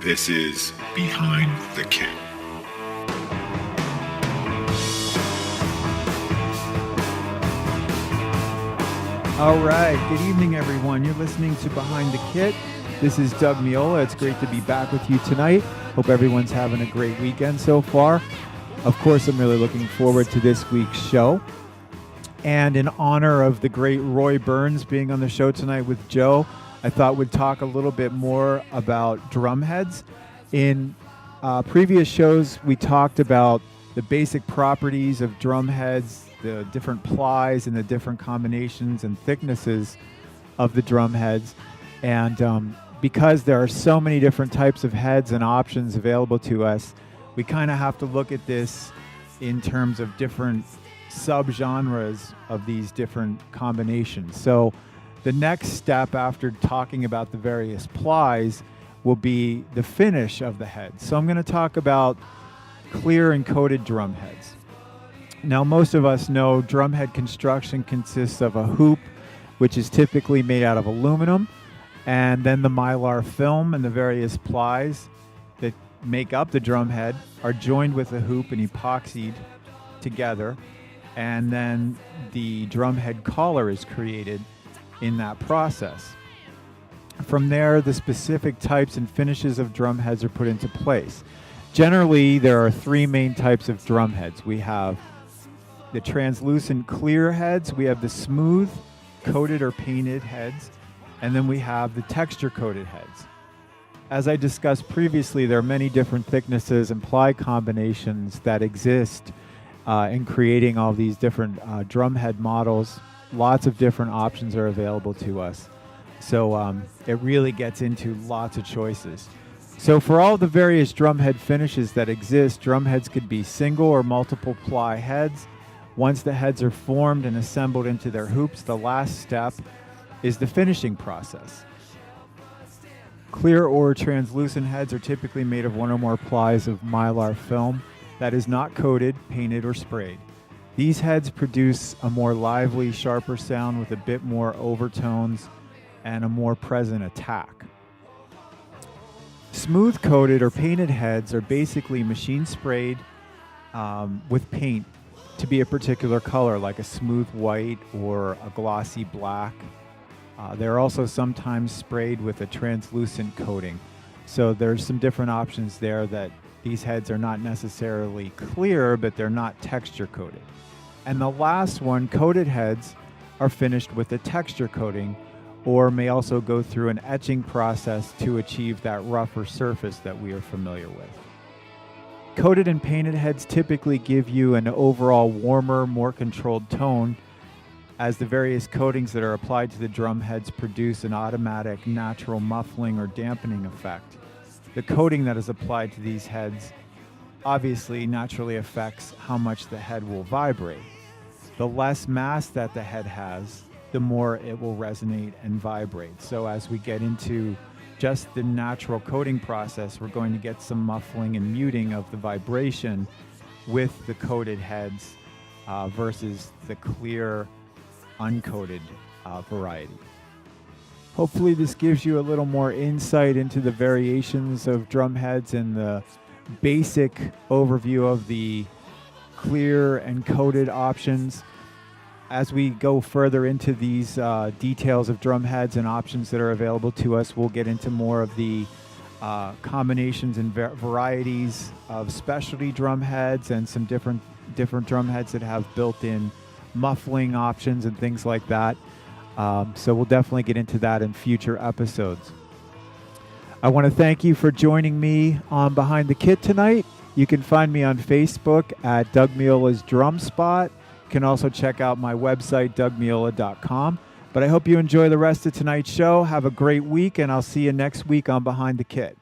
This is Behind the Kit. All right, good evening, everyone. You're listening to Behind the Kit. This is Doug Meola. It's great to be back with you tonight. Hope everyone's having a great weekend so far. Of course, I'm really looking forward to this week's show. And in honor of the great Roy Burns being on the show tonight with Joe, I thought we'd talk a little bit more about drumheads. In previous shows, we talked about the basic properties of drumheads, the different plies and the different combinations and thicknesses of the drumheads. And because there are so many different types of heads and options available to us, we kind of have to look at this in terms of different subgenres of these different combinations. So the next step after talking about the various plies will be the finish of the head. So I'm going to talk about clear and coated drumheads. Now, most of us know drumhead construction consists of a hoop, which is typically made out of aluminum, and then the mylar film and the various plies that make up the drumhead are joined with a hoop and epoxied together, and then the drumhead collar is created in that process. From there, the specific types and finishes of drumheads are put into place. Generally, there are three main types of drumheads. We have the translucent clear heads, we have the smooth coated or painted heads, and then we have the texture coated heads. As I discussed previously, there are many different thicknesses and ply combinations that exist in creating all these different drumhead models. Lots of different options are available to us. So it really gets into lots of choices. So for all the various drumhead finishes that exist, drumheads could be single or multiple ply heads. Once the heads are formed and assembled into their hoops, the last step is the finishing process. Clear or translucent heads are typically made of one or more plies of mylar film that is not coated, painted, or sprayed. These heads produce a more lively, sharper sound with a bit more overtones and a more present attack. Smooth coated or painted heads are basically machine sprayed with paint to be a particular color, like a smooth white or a glossy black. They're also sometimes sprayed with a translucent coating. So there's some different options there that these heads are not necessarily clear, but they're not texture coated. And the last one, coated heads, are finished with a texture coating or may also go through an etching process to achieve that rougher surface that we are familiar with. Coated and painted heads typically give you an overall warmer, more controlled tone, as the various coatings that are applied to the drum heads produce an automatic natural muffling or dampening effect. The coating that is applied to these heads obviously naturally affects how much the head will vibrate. The less mass that the head has, the more it will resonate and vibrate. So as we get into just the natural coating process, we're going to get some muffling and muting of the vibration with the coated heads versus the clear, uncoated variety. Hopefully this gives you a little more insight into the variations of drum heads and the basic overview of the clear and coated options. As we go further into these details of drum heads and options that are available to us, we'll get into more of the combinations and varieties of specialty drum heads and some different drum heads that have built-in muffling options and things like that. So we'll definitely get into that in future episodes. I want to thank you for joining me on Behind the Kit tonight. You can find me on Facebook at Doug Meola's Drum Spot. You can also check out my website, dougmeola.com. But I hope you enjoy the rest of tonight's show. Have a great week, and I'll see you next week on Behind the Kit.